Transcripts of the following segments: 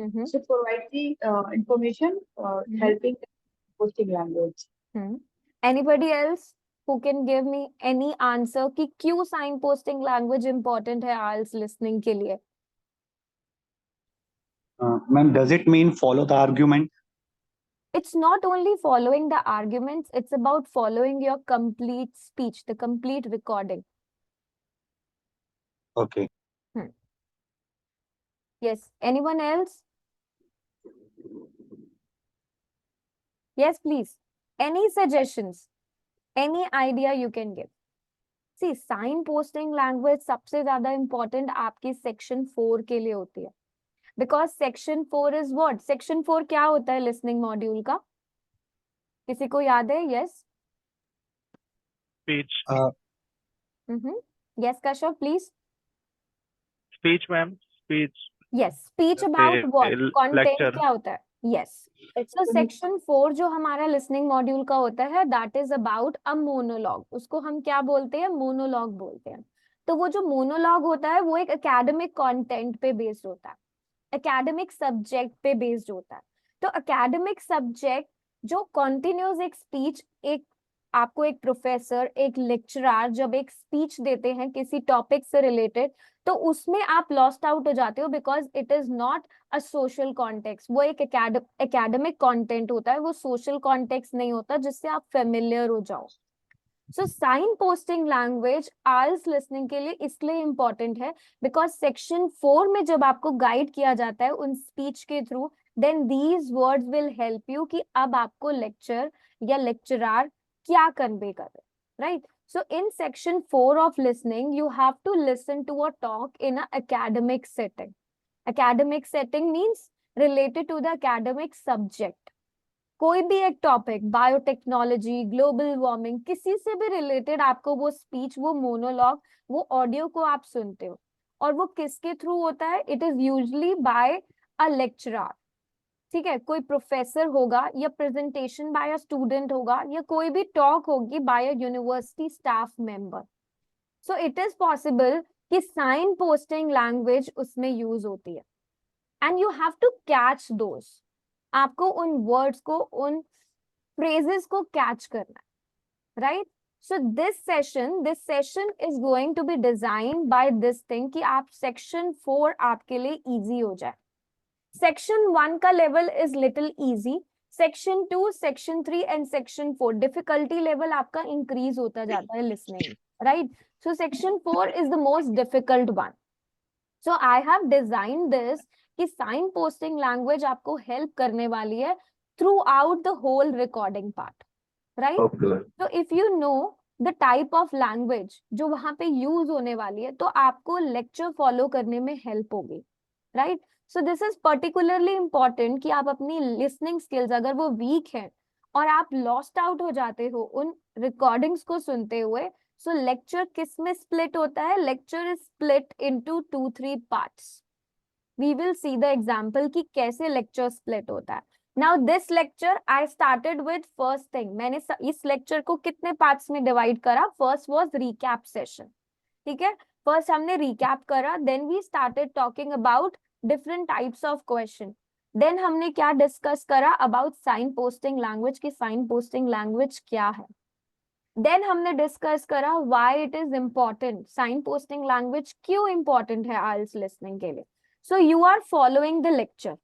So provide the information helping posting language. Anybody else who can give me any answer कि क्यों sign posting language important है IELTS listening के लिए? Ma'am, does it mean follow the argument? It's not only following the arguments, it's about following your complete speech, the complete recording. Okay. Yes, anyone else? Yes, please. Any suggestions? Any idea you can give? See, sign posting language सबसे ज्यादा important आपकी section 4 के लिए होती है. Because section 4 is what? Section 4 क्या होता है listening module का? किसी को याद है? Yes? Speech. Yes, Kashav, please. Speech, ma'am. Speech. Yes, speech about what? Content lecture. क्या होता है? Yes. So section 4 जो हमारा listening module का होता है, that is about a monologue. उसको हम क्या बोलते हैं? Monologue बोलते हैं. तो वो जो monologue होता है वो एक academic content पे based होता है, academic subject पे based होता है. तो academic subject जो continuous एक speech, एक आपको एक प्रोफेसर, एक लेक्चरर जब एक स्पीच देते हैं किसी टॉपिक से रिलेटेड, तो उसमें आप लॉस्ट आउट हो जाते हो because it is not a social context. वो एक एकेडमिक कंटेंट होता है, वो सोशल कॉन्टेक्स्ट नहीं होता जिससे आप फेमिलियर हो जाओ. So sine posting language IELTS listening के लिए इसलिए इंपॉर्टेंट है बिकॉज सेक्शन 4 में जब आपको गाइड किया जाता है उन स्पीच के through, then these words will help you कि अब आपको लेक्चर या लेक्चरर क्या कन्वे कर रहे, right? So in section 4 of listening, you have to listen to a talk in an academic setting. Academic setting means related to the academic subject. कोई भी एक टॉपिक, बायोटेक्नोलॉजी, ग्लोबल वार्मिंग, किसी से भी related आपको वो स्पीच, वो monologue, वो ऑडियो को आप सुनते हो. और वो किसके थ्रू होता है? It is usually by a lecturer. ठीक है, कोई प्रोफेसर होगा या प्रेजेंटेशन बाय अ स्टूडेंट होगा या कोई भी टॉक होगी by a university staff member. So it is possible कि साइन पोस्टिंग लैंग्वेज उसमें यूज होती है and you have to catch those. आपको उन वर्ड्स को, उन फ्रेजेस को कैच करना है, right? So this session is going to be design by this thing कि आप सेक्शन 4 आपके लिए इजी हो जाए. सेक्शन 1 का level is little easy, section 2, section 3 and section 4 difficulty level आपका इंक्रीज होता जाता है listening, right? So section 4 is the most difficult one. So I have design this कि साइन पोस्टिंग लैंग्वेज आपको हेल्प करने वाली है throughout the whole recording part, right? तो if you know the type of language जो वहां पे use होने वाली है, तो आपको लेक्चर फॉलो करने में हेल्प होगी, right? So this is particularly important कि आप अपनी लिसनिंग स्किल्स अगर वो वीक है और आप लॉस्ट आउट हो जाते हो उन रिकॉर्डिंग्स को सुनते हुए, सो लेक्चर किस में स्प्लिट होता है? Lecture is split into 2-3 parts. We will see the example कि कैसे लेक्चर स्प्लिट होता है. Now this lecture I started with first thing. मैंने इस लेक्चर को कितने पार्ट्स में डिवाइड करा? First was recap session. ठीक है, फर्स्ट हमने रिकैप करा, then we started talking about different types of question. Then हमने क्या डिस्कस करा? अबाउट साइन पोस्टिंग लैंग्वेज की साइन पोस्टिंग लैंग्वेज क्या है. देन हमने डिस्कस करा why it is important, sign posting language क्यों इंपॉर्टेंट है IELTS लिसनिंग के लिए. So you are following the lecture.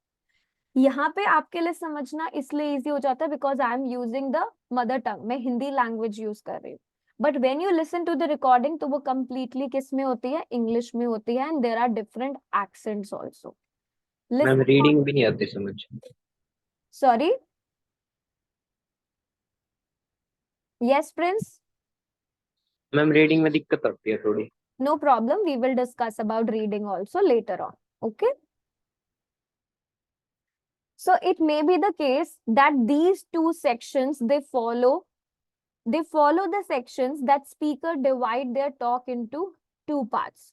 यहाँ पे आपके लिए समझना इसलिए इजी हो जाता है because I am using the mother tongue, मैं हिंदी लैंग्वेज यूज कर रही हूँ. But when you listen to the recording तो वो कंप्लीटली किस में होती है? इंग्लिश में होती है. And there are different accents also. Ma'am reading भी नहीं आती समझ. Sorry, yes Prince. Ma'am reading में दिक्कत आती है थोड़ी. No problem, we will discuss about reading also later on. Okay, so it may be the case that these two sections they follow the sections that speaker divide their talk into 2 parts.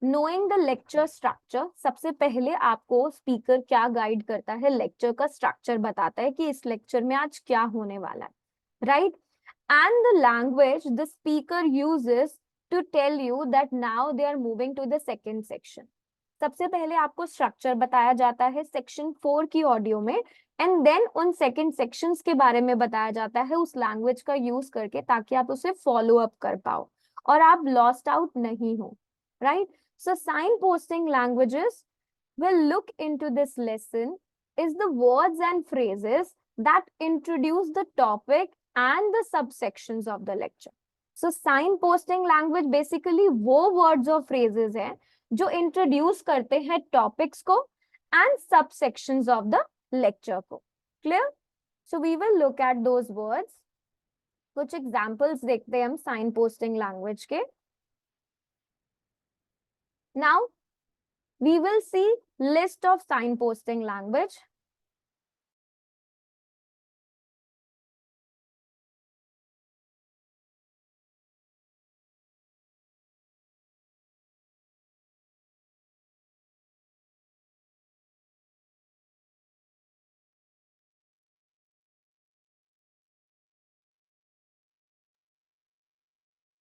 Knowing the lecture structure, सबसे पहले आपको speaker क्या guide करता है? Lecture का structure बताता है कि इस लेक्चर में आज क्या होने वाला है, right? And the language the speaker uses to tell you that now they are moving to the second section. सबसे पहले आपको स्ट्रक्चर बताया जाता है सेक्शन 4 की ऑडियो में, एंड देन उन सेकंड सेक्शंस के बारे में बताया जाता है उस लैंग्वेज का यूज करके, ताकि आप उसे फॉलो अप कर पाओ और आप लॉस्ट आउट नहीं हो, right? So sine posting languages will look into this lesson is the words and phrases that introduce the topic and the subsections of the lecture. So sign posting language basically वो words और phrases हैं जो introduce करते हैं topics को and subsections of the lecture को. Clear? So we will look at those words. कुछ examples देखते हैं हम sign posting language के. Now we will see list of signposting language.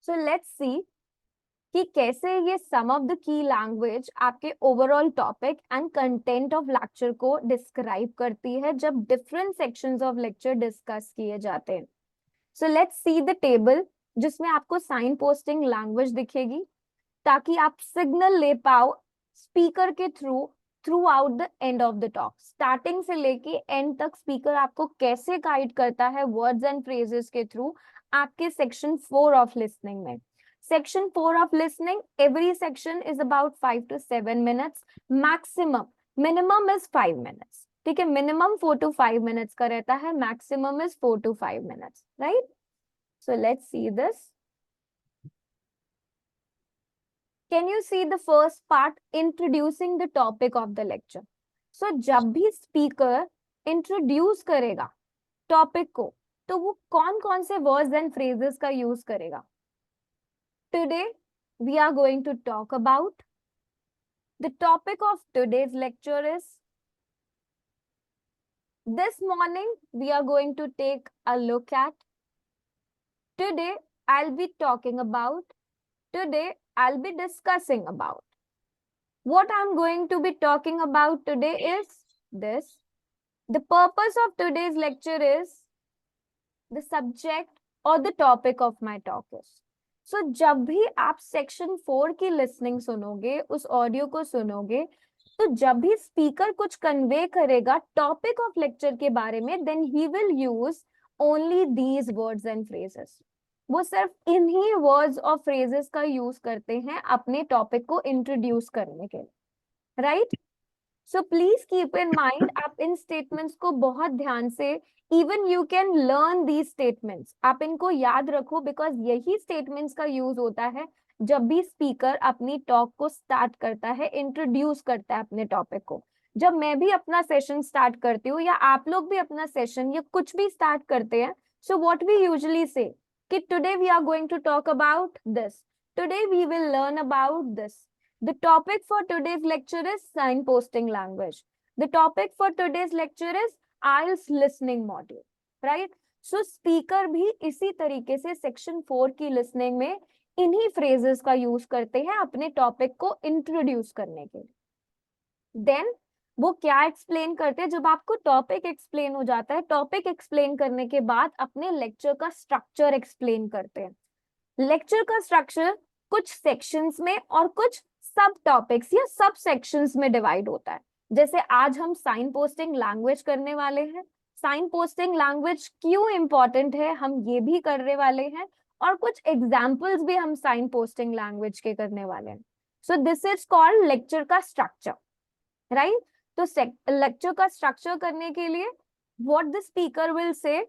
So let's see कि कैसे ये सम ऑफ द की लैंग्वेज आपके overall topic and content of lecture को डिस्क्राइब करती है जब different sections of lecture discuss किए जाते हैं. So let's see the table जिसमें आपको साइन पोस्टिंग लैंग्वेज दिखेगी, ताकि आप सिग्नल ले पाओ स्पीकर के through out the end of the talk. Starting से लेके एंड तक स्पीकर आपको कैसे गाइड करता है वर्ड्स एंड फ्रेजेस के थ्रू आपके सेक्शन 4 ऑफ लिसनिंग में. Section 4 of listening, every section is about 5 to 7 minutes. Minimum is 5 minutes. ठीक है, minimum 4 to 5 minutes का रहता है, maximum is 4 to 5 minutes, right? So let's see this. Can you see the first part, introducing the topic of the lecture? So जब भी speaker introduce करेगा topic को, तो वो कौन कौन से words and phrases का use करेगा? Today, we are going to talk about the topic of today's lecture is this morning. We are going to take a look at today. I'll be talking about today. I'll be discussing about what I'm going to be talking about today is this. The purpose of today's lecture is the subject or the topic of my talk is. सो जब भी आप section 4 की listening सुनोगे, उस audio को सुनोगे, तो जब भी स्पीकर कुछ कन्वे करेगा टॉपिक ऑफ लेक्चर के बारे में, then he will use only these words and phrases. वो सिर्फ इन्हीं वर्ड्स और फ्रेजेस का यूज करते हैं अपने टॉपिक को इंट्रोड्यूस करने के लिए, right? So please keep in mind, आप इन स्टेटमेंट्स को बहुत ध्यान से, even you can learn these statements, आप इनको याद रखो, बिकॉज यही स्टेटमेंट्स का यूज होता है जब भी स्पीकर अपनी टॉक को स्टार्ट करता है, इंट्रोड्यूस करता है अपने टॉपिक को. जब मैं भी अपना सेशन स्टार्ट करती हूँ या आप लोग भी अपना सेशन या कुछ भी स्टार्ट करते हैं, so what we usually say कि today we are going to talk about this, today we will learn about this. The topic for today's lecture is signposting language. The topic for today's lecture is IELTS listening module, right? So speaker भी इसी तरीके से section 4 की listening में इन्हीं phrases का use करते हैं अपने topic को introduce करने के लिए. Then वो क्या explain करते हैं? जब आपको topic explain हो जाता है, topic explain करने के बाद अपने lecture का structure explain करते हैं. Lecture का structure कुछ sections में और कुछ सब टॉपिक्स या सब सेक्शंस में डिवाइड होता है. जैसे आज हम साइन पोस्टिंग लैंग्वेज करने वाले हैं. साइन पोस्टिंग लैंग्वेज क्यों इंपॉर्टेंट है हम ये भी करने वाले हैं, और कुछ एग्जांपल्स भी हम साइन पोस्टिंग लैंग्वेज के करने वाले हैं. So this is called lecture का स्ट्रक्चर, राइट? तो लेक्चर का स्ट्रक्चर करने के लिए what the speaker will say,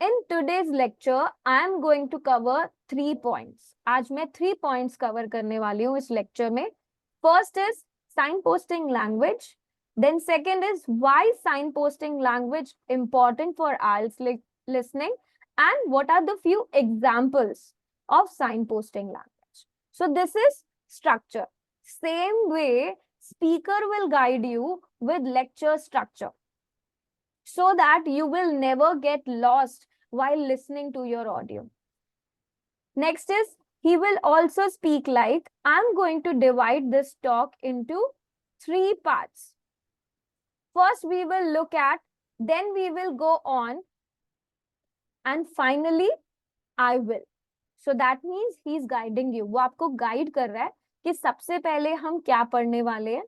In today's lecture, I am going to cover 3 points. आज मैं 3 points cover करने वाली हूँ इस lecture में. First is signposting language. Then second is why signposting language important for IELTS listening, and what are the few examples of signposting language. So this is structure. Same way, speaker will guide you with lecture structure, so that you will never get lost while listening to your audio. Next is, he will also speak like, I'm going to divide this talk into three parts. First, we will look at, then we will go on, and finally, I will. So that means he is guiding you. वो आपको guide कर रहा है कि सबसे पहले हम क्या पढ़ने वाले हैं,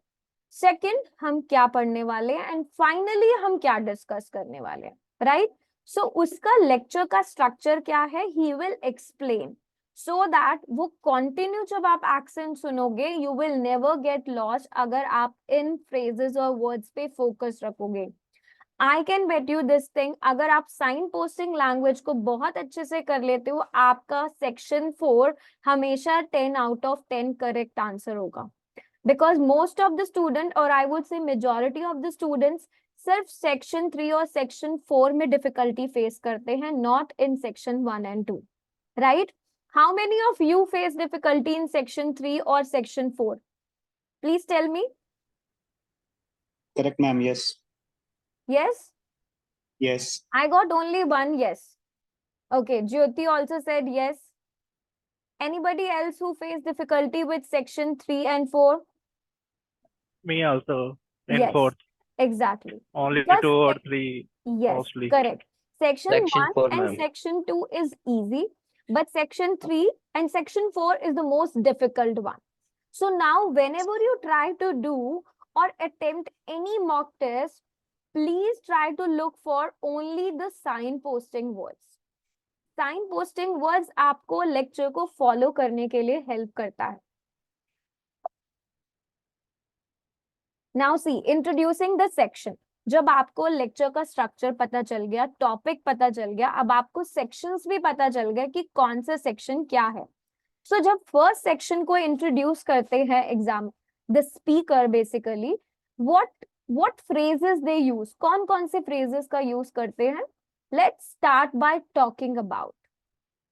सेकंड हम क्या पढ़ने वाले हैं, एंड फाइनली हम क्या डिस्कस करने वाले हैं, राइट? सो उसका लेक्चर का स्ट्रक्चर क्या है, he will explain, so that वो कंटिन्यू जब आप एक्सेंट सुनोगे you will never get lost अगर आप इन फ्रेजेस और वर्ड्स पे फोकस रखोगे. I can bet you this thing, अगर आप साइन पोस्टिंग लैंग्वेज को बहुत अच्छे से कर लेते हो, आपका सेक्शन 4 हमेशा 10 आउट ऑफ 10 करेक्ट आंसर होगा. Because most of the student, और I would say majority of the students, सिर्फ सेक्शन 3 और सेक्शन 4 में डिफिकल्टी फेस करते हैं, not in section 1 and 2, right? How many of you face difficulty in section 3 और section 4? Please tell me. Correct, ma'am. Yes. Yes? Yes. I got only one yes. Okay, Jyoti also said yes. Anybody else who faced difficulty with section 3 and 4? Me also in Yes, fourth. exactly. Only Just 2 or 3 Yes, mostly. correct. Section Section 1 4, and ma'am. section 2 is easy, but section 3 and section 4 is the most difficult one. So now whenever you try to do or attempt any mock test, please try to look for only the sign posting words. Sign posting words आपको lecture को follow करने के लिए help करता है. Now see, introducing the section. जब आपको lecture का स्ट्रक्चर पता चल गया, टॉपिक पता चल गया, अब आपको सेक्शंस भी पता चल गया कि कौन से सेक्शन क्या है. सो जब फर्स्ट सेक्शन को इंट्रोड्यूस करते हैं exam, the speaker basically what phrases they use, कौन कौन से फ्रेजेस का यूज करते हैं. Let's start by talking about.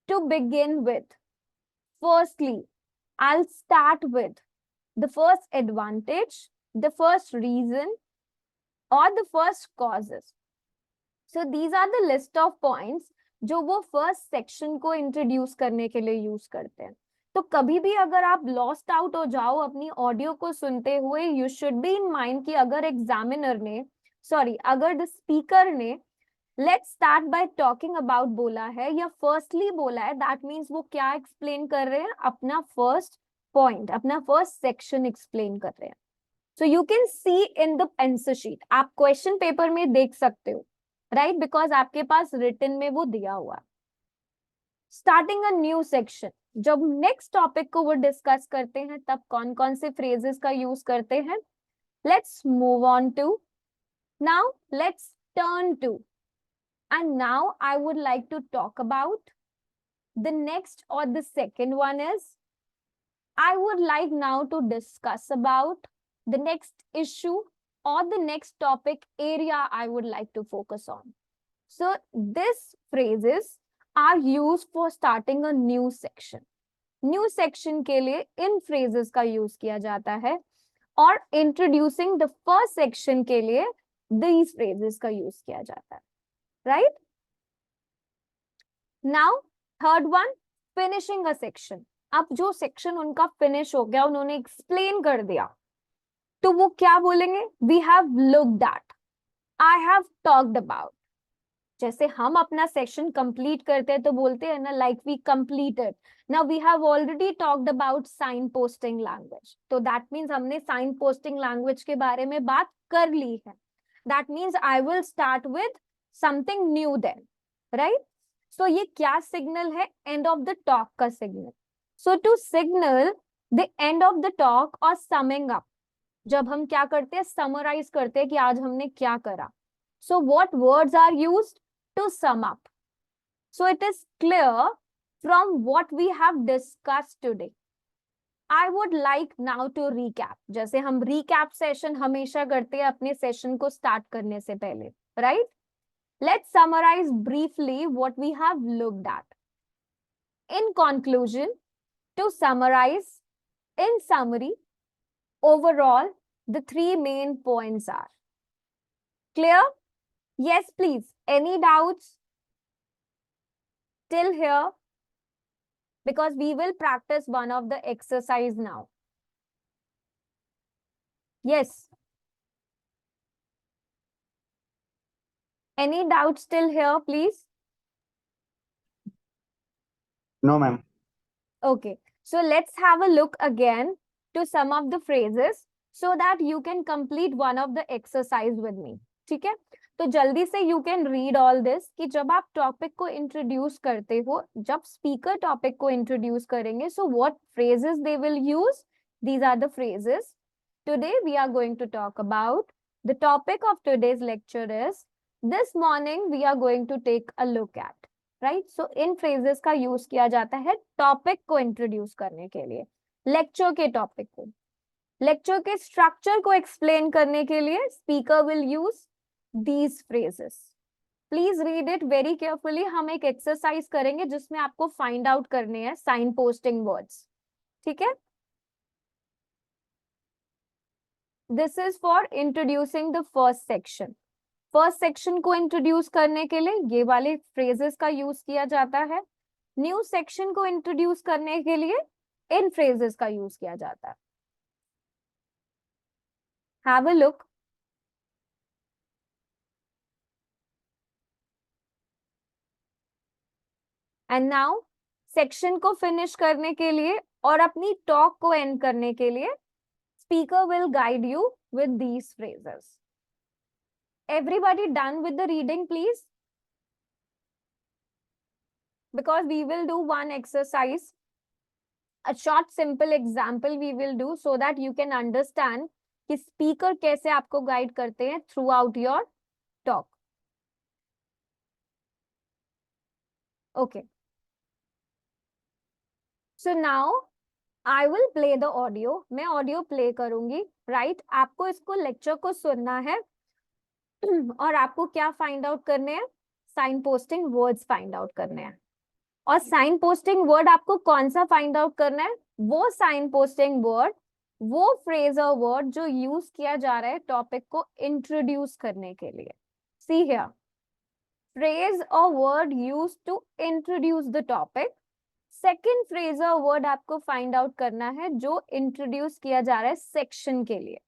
To begin with, firstly, I'll start with the first advantage, the first reason, or the first causes. So these are the list of points जो वो first section को introduce करने के लिए use करते हैं. तो कभी भी अगर आप lost out हो जाओ अपनी ऑडियो को सुनते हुए, you should be in mind कि अगर अगर the speaker ने Let's start by talking about बोला है या firstly बोला है, that means वो क्या explain कर रहे हैं, अपना first point, अपना first section explain कर रहे हैं. So you can see in the answer sheet, आप question paper में देख सकते हो, right? Because आपके पास written में वो दिया हुआ है. Starting a new section, जब next topic को वो discuss करते हैं तब कौन कौन से phrases का use करते हैं. Let's move on to, now let's turn to. And now I would like to talk about the next or the second one is, I would like now to discuss about the next issue or the next topic area I would like to focus on. So these phrases are used for starting a new section. New section के लिए इन phrases का use किया जाता है, और introducing the first section के लिए these phrases का use किया जाता है. Right? Now, third one, finishing a section. अब जो section उनका finish हो गया, उन्होंने explain कर दिया, तो वो क्या बोलेंगे? We have looked at, I have talked about. जैसे हम अपना section complete करते हैं तो बोलते हैं ना, like we completed. Now we have already talked about sign posting language. तो that means हमने sign posting language के बारे में बात कर ली है. That means I will start with something new then, right? So ये क्या signal है? End of the talk का signal. So to signal the end of the talk or summing up, जब हम क्या करते हैं, summarize करते हैं कि आज हमने क्या करा. So what words are used to sum up? So it is clear from what we have discussed today. I would like now to recap. जैसे हम recap session हमेशा करते हैं अपने session को start करने से पहले, right? Let's summarize briefly what we have looked at. In conclusion, to summarize, in summary, overall, the three main points are clear? Yes, please. Any doubts till here? Because we will practice one of the exercise now. Yes. Any doubts still here, please? No, ma'am. Okay, so let's have a look again to some of the phrases so that you can complete one of the exercise with me. ठीक है? तो जल्दी से you can read all this कि जब आप topic को introduce करते हो, जब स्पीकर टॉपिक को इंट्रोड्यूस करेंगे, so what phrases they will use? These are the phrases. Today we are going to talk about. The topic of today's lecture is this morning we are going to take a look at. Right so in phrases का use किया जाता है topic को introduce करने के लिए, lecture के topic को, लेक्चर के स्ट्रक्चर को एक्सप्लेन करने के लिए speaker will use these phrases. Please read it very carefully. हम एक एक्सरसाइज करेंगे जिसमें आपको फाइंड आउट करने हैं साइन पोस्टिंग वर्ड्स. ठीक है? This is for introducing the first section. First section को इंट्रोड्यूस करने के लिए ये वाले फ्रेजेस का यूज किया जाता है. न्यू सेक्शन को इंट्रोड्यूस करने के लिए इन फ्रेजेस का यूज किया जाता है. Have a look. And now section को फिनिश करने के लिए और अपनी टॉक को एंड करने के लिए speaker will guide you with these phrases. Everybody done with the reading, please? Because we will do one exercise, a short simple example we will do so that you can understand कि speaker कैसे आपको guide करते हैं throughout your talk. Okay. So now I will play the audio. मैं audio play करूंगी, right? आपको इसको lecture को सुनना है और आपको क्या फाइंड आउट करने हैं? Sign posting words find out करने हैं. और साइन पोस्टिंग वर्ड आपको कौन सा फाइंड आउट करना है? वो साइन पोस्टिंग वर्ड, वो फ्रेज और वर्ड जो यूज किया जा रहा है टॉपिक को इंट्रोड्यूस करने के लिए. सी हियर, फ्रेज और word use to introduce the topic. Second phrase और वर्ड आपको फाइंड आउट करना है जो इंट्रोड्यूस किया जा रहा है सेक्शन के लिए.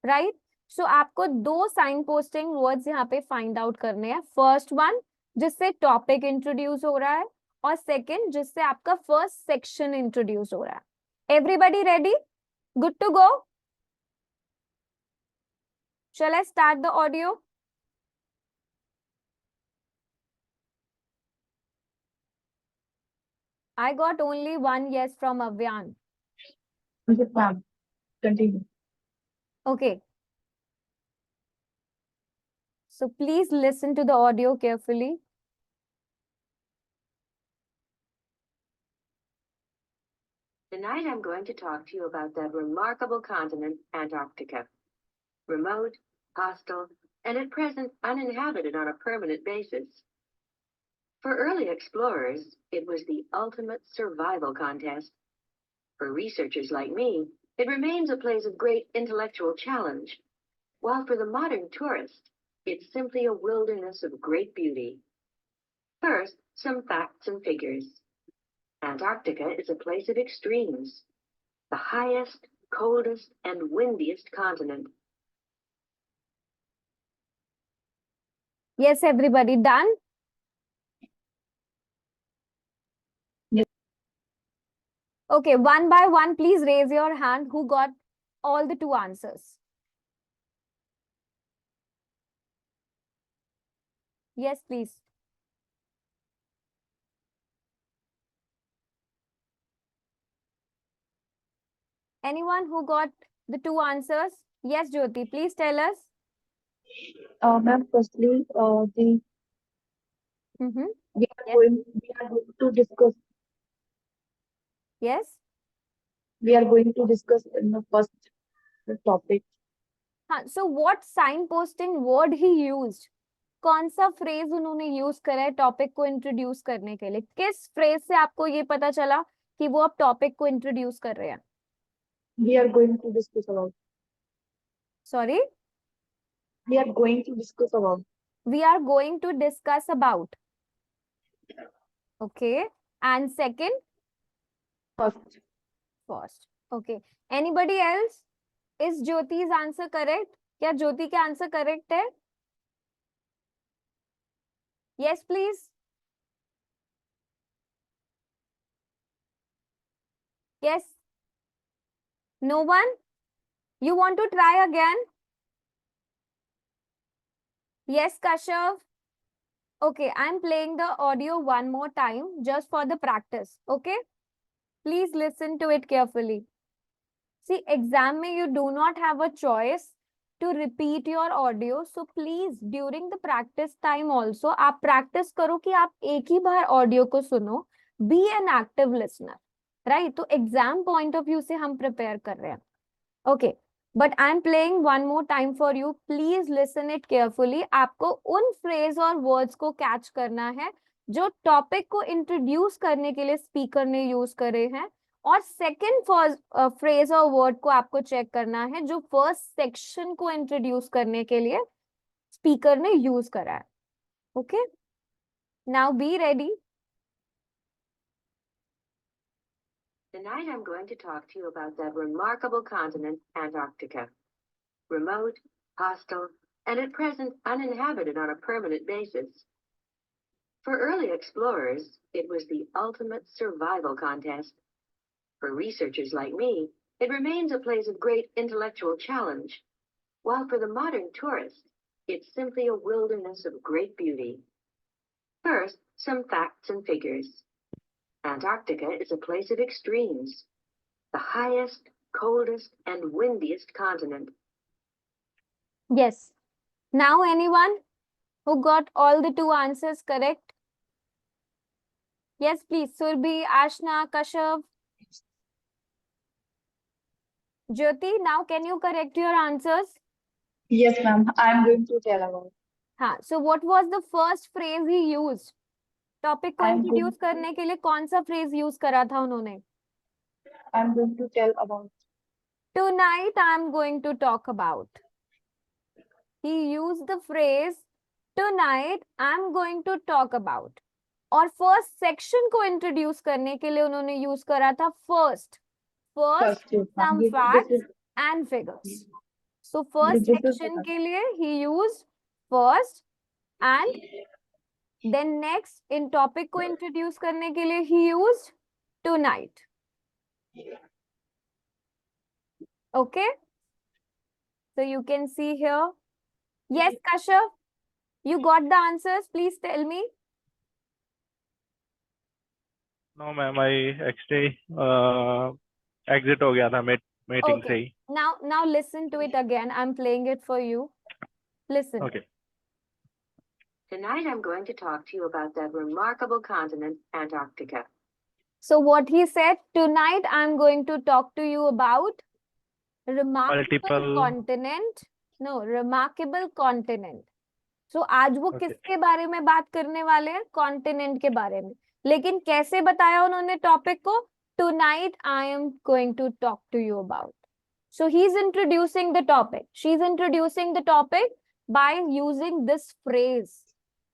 राइट? सो आपको दो साइन पोस्टिंग वर्ड्स यहाँ पे फाइंड आउट करने हैं. फर्स्ट वन जिससे टॉपिक इंट्रोड्यूस हो रहा है और सेकंड जिससे आपका फर्स्ट सेक्शन इंट्रोड्यूस हो रहा है. Everybody ready? Good to go? Shall I start the audio? I got only one yes from Avyan. Yes, ma'am. Continue. Okay. So please listen to the audio carefully. Tonight I'm going to talk to you about that remarkable continent, Antarctica. Remote, hostile, and at present uninhabited on a permanent basis. For early explorers, it was the ultimate survival contest. For researchers like me, it remains a place of great intellectual challenge, while for the modern tourist, it's simply a wilderness of great beauty. First, some facts and figures. Antarctica is a place of extremes, the highest, coldest, and windiest continent. Yes, everybody done? Yes. Okay, one by one, please raise your hand who got all the two answers. Yes, please. Anyone who got the two answers? Yes, Jyoti, please tell us. Ma'am, firstly, we Mm-hmm. are Yes. going to discuss. Yes. We are going to discuss in the first topic. हाँ, so what signposting word he used? कौन सा phrase उन्होंने use करा है topic को introduce करने के लिए? किस फ्रेज से आपको ये पता चला कि वो अब टॉपिक को इंट्रोड्यूस कर रहे हैं? We are going to discuss about. Sorry? We are going to discuss about. We are going to discuss about. Okay. And second? First. First. Okay. Anybody else? Is Jyoti's answer correct? क्या ज्योति का answer correct है? Yes, please. Yes. No one? You want to try again? Yes, Kashav. Okay, I'm playing the audio one more time just for the practice. Okay? Please listen to it carefully. See, exam mein you do not have a choice to repeat your audio. So please, during the practice time also, आप practice करो कि आप एक ही बार audio को सुनो. Be an active listener. Right? तो exam point of view से हम prepare कर रहे हैं. Okay. But I'm playing one more time for you. Please listen it carefully. आपको उन phrase और words को catch करना है जो topic को introduce करने के लिए speaker ने use करे हैं, और second phrase और word को आपको check करना है जो first section को introduce करने के लिए speaker ने use करा है. Okay? Now be ready. Tonight I'm going to talk to you about that remarkable continent, Antarctica. Remote, hostile, and at present uninhabited on a permanent basis. For early explorers, it was the ultimate survival contest. For researchers like me, it remains a place of great intellectual challenge, while for the modern tourist, it's simply a wilderness of great beauty. First, some facts and figures. Antarctica is a place of extremes, the highest, coldest, and windiest continent. Yes. Now anyone who got all the two answers correct? Yes, please. Surbhi, Ashna, Kashav. Jyoti, now can you correct your answers? Yes, ma'am. I'm going to tell about. हाँ. So what was the first phrase he used? Topic को I'm introduce going- करने के लिए कौन सा phrase use करा था उन्होंने? I'm going to tell about. Tonight I'm going to talk about. He used the phrase tonight I'm going to talk about. और फर्स्ट सेक्शन को इंट्रोड्यूस करने के लिए उन्होंने यूज करा था first First, yes, ma'am. some This facts is and figures. So first this is section के लिए he used first, and then next in topic को इंट्रोड्यूस करने के लिए he used tonight. Okay, so you can see here. Yes, Kashav, you got the answers. Please tell me. No, ma'am, I actually exit हो गया था meeting से Okay. He. Now listen to it again. I'm playing it for you. Listen. Okay. Tonight I'm going to talk to you about that remarkable continent, Antarctica. So what he said, tonight I'm going to talk to you about remarkable Multiple- continent. No, remarkable continent. So आज वो Okay. किसके बारे में बात करने वाले हैं? Continent के बारे में. लेकिन कैसे बताया उन्होंने टॉपिक को? Tonight I am going to talk to you about. So he's introducing the topic. She's introducing the topic by using this phrase.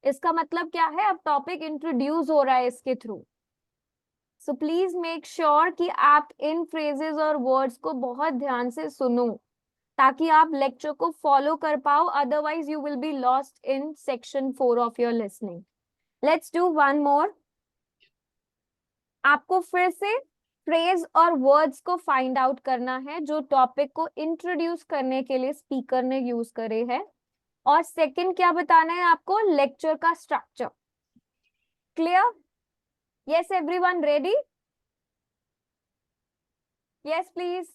इसका मतलब क्या है? अब टॉपिक इंट्रोड्यूस हो रहा है इसके through. So please make sure कि आप इन phrases और words को बहुत ध्यान से सुनो ताकि आप लेक्चर को फॉलो कर पाओ. Otherwise you will be lost in section 4 of your listening. Let's do one more. आपको फिर से फ्रेज और वर्ड्स को फाइंड आउट करना है जो टॉपिक को इंट्रोड्यूस करने के लिए स्पीकर ने यूज करे हैं. और सेकंड क्या बताना है आपको? लेक्चर का structure. Clear? Yes, everyone ready? Yes please.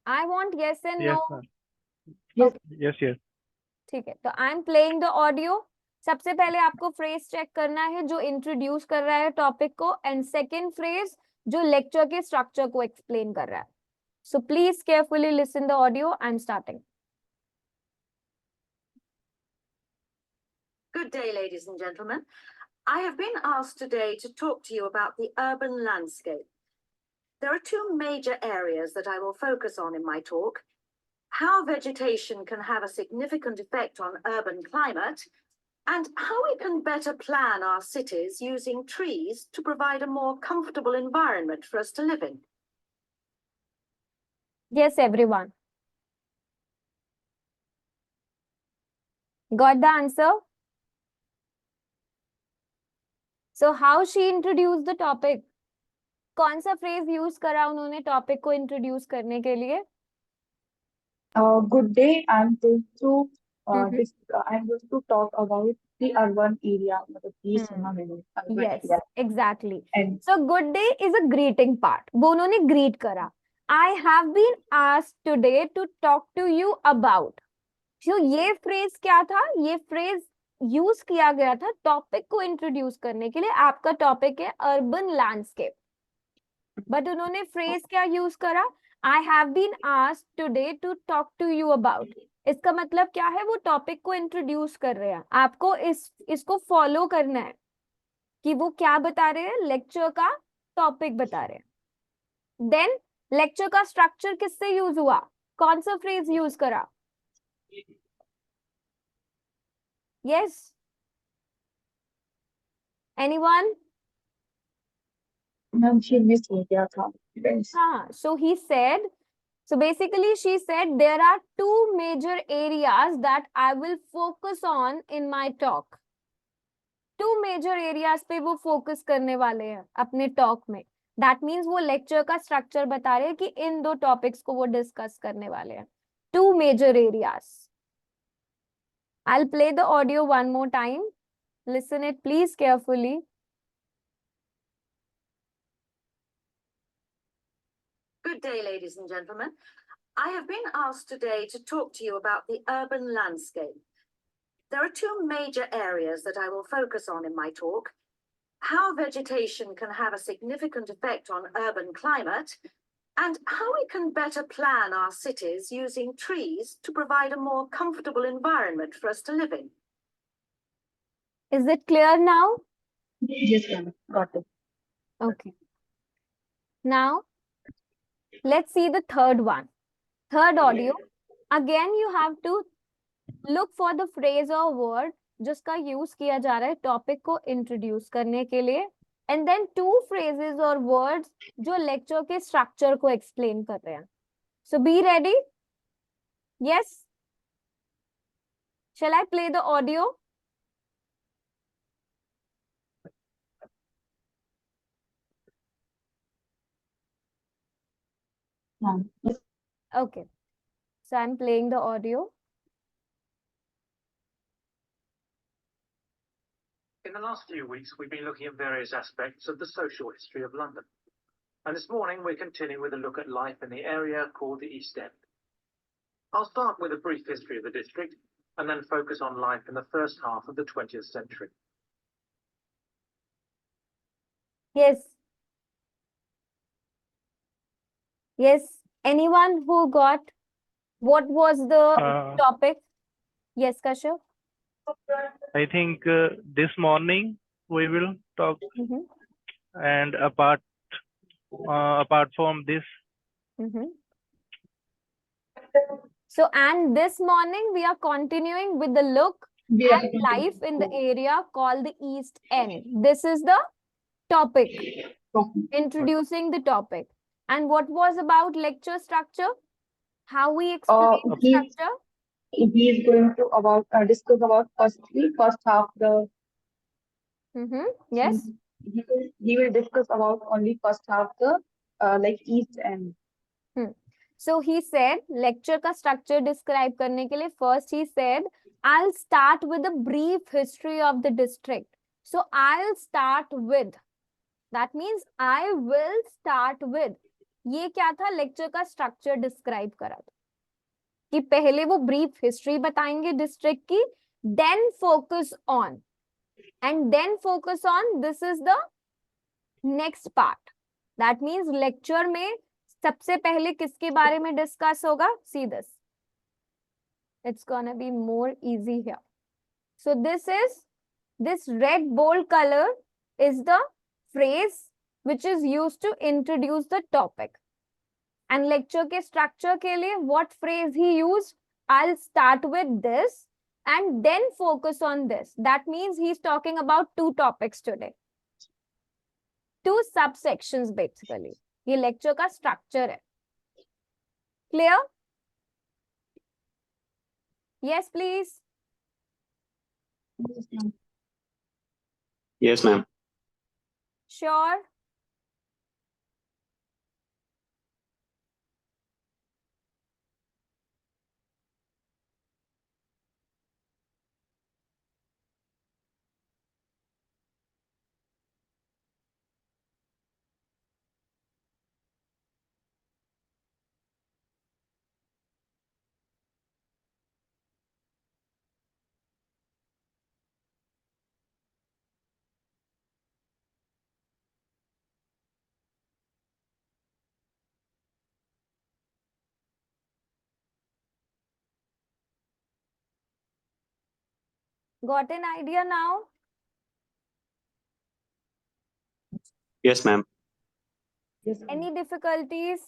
I want yes and Yes, no. ma'am. Yes. Yes, yes. ठीक है, तो I am playing the audio. सबसे पहले आपको फ्रेज चेक करना है जो इंट्रोड्यूस कर रहा है टॉपिक को, एंड सेकंड फ्रेज जो लेक्चर के स्ट्रक्चर को एक्सप्लेन कर रहा है. So please carefully listen the audio. I am starting. Good day, ladies and gentlemen. I have been asked today to talk to you about the urban landscape. There are two major areas that I will focus on in my talk: how vegetation can have a significant effect on urban climate, and how we can better plan our cities using trees to provide a more comfortable environment for us to live in. Yes, everyone. Got the answer? So how she introduced the topic? कौन सा phrase use करा उन्होंने topic को introduce करने के लिए? Good day. I'm going to Mhm. I'm going to talk about the urban area. मतलब ये सुना मैंने urban Yes, area. exactly. And So good day is a greeting part. वो उन्होंने greet करा. I have been asked today to talk to you about. So ये phrase क्या था? ये phrase use किया गया था topic को introduce करने के लिए. आपका topic है urban landscape. But उन्होंने phrase क्या use करा? I have been asked today to talk to you about. इसका मतलब क्या है? वो topic को introduce कर रहे हैं. आपको इसको follow करना है कि वो क्या बता रहे हैं, लेक्चर का टॉपिक बता रहे हैं. देन लेक्चर का स्ट्रक्चर किससे यूज हुआ? कौन सा फ्रेज यूज करा? Yes, anyone? Ma'am she miss हो गया था. हाँ, so he said, so basically she said there are two major areas that I will focus on in my talk. Two major areas पे वो फोकस करने वाले हैं अपने टॉक में. दैट मीन्स वो लेक्चर का स्ट्रक्चर बता रहे हैं कि इन दो टॉपिक्स को वो डिस्कस करने वाले हैं. Two major areas. I'll play the audio one more time. Listen it please carefully. Good day, ladies and gentlemen. I have been asked today to talk to you about the urban landscape. There are two major areas that I will focus on in my talk: how vegetation can have a significant effect on urban climate, and how we can better plan our cities using trees to provide a more comfortable environment for us to live in. Is it clear now? Yes, ma'am. Got it. Okay. Now, let's see the third one. Third audio. Again, you have to look for the phrase or word जिसका use किया जा रहा है topic को introduce करने के लिए, and then two phrases और वर्ड्स जो लेक्चर के स्ट्रक्चर को एक्सप्लेन कर रहे हैं. So be ready? Yes, shall I play the audio? Ma'am. Yes. Okay, so I'm playing the audio. In the last few weeks, we've been looking at various aspects of the social history of London. And this morning, we're continuing with a look at life in the area called the East End. I'll start with a brief history of the district and then focus on life in the first half of the 20th century. Yes. Yes. Anyone who got what was the topic? Yes, Kashyap. I think this morning we will talk, and apart from this, So, and this morning we are continuing with the look at life in the area called the East End. This is the topic, introducing the topic. And what was about lecture structure? How we explain the structure? He is going to discuss about first half the. Yes. He will discuss about only first half the like East End. So he said lecture का structure describe करने के लिए first he said I'll start with a brief history of the district. So I'll start with, that means I will start with. ये क्या था? lecture का structure describe करा था कि पहले वो brief history बताएंगे district की, then focus on, and then focus on, this is the next part. That means lecture में सबसे पहले किसके बारे में डिस्कस होगा? See this. It's gonna be more easy here. So this red bold color is the phrase which is used to introduce the topic. And lecture के structure के लिए what phrase he used? I'll start with this and then focus on this. That means he's talking about two topics today. Two subsections basically. ये lecture का structure है. Clear? Yes, please. Yes, ma'am. Yes, ma'am. Sure. Got an idea now? Yes, ma'am. Yes, ma'am. Any difficulties?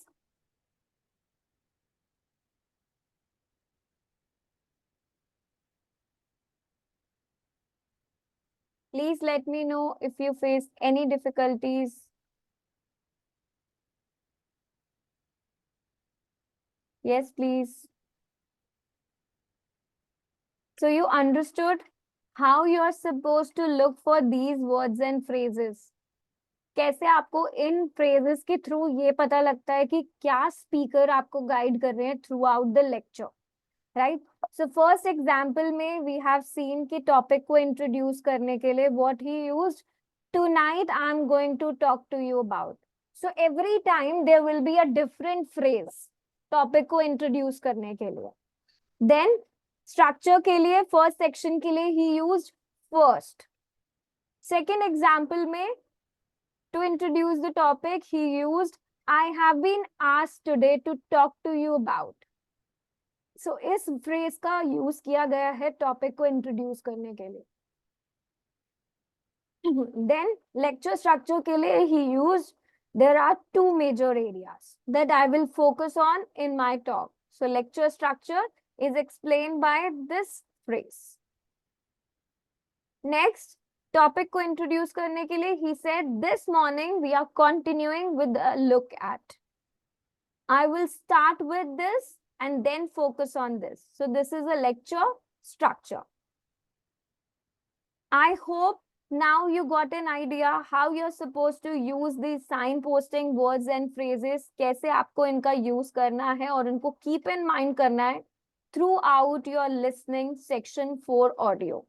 Please let me know if you face any difficulties. Yes, please. So you understood how you are supposed to look for these words and phrases. कैसे आपको इन phrases के through ये पता लगता है कि क्या speaker आपको guide कर रहे हैं throughout the lecture, right? So first example में we have seen कि topic को introduce करने के लिए what he used. Tonight I'm going to talk to you about. So every time there will be a different phrase topic को introduce करने के लिए. Then structure के लिए first section के लिए he used first. Second example में to introduce the topic he used I have been asked today to talk to you about. So इस phrase का use किया गया है topic को introduce करने के लिए. Then lecture structure के लिए he used there are two major areas that I will focus on in my talk. So lecture structure is explained by this phrase. Next, topic को introduce करने के लिए he said this morning we are continuing with a look at. I will start with this and then focus on this. So this is a lecture structure. I hope now you got an idea how you're supposed to use these signposting words and phrases. कैसे आपको इनका use करना है और इनको keep in mind करना है throughout your listening section 4 audio.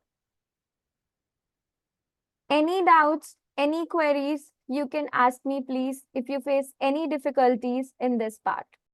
Any doubts, any queries, you can ask me please if you face any difficulties in this part.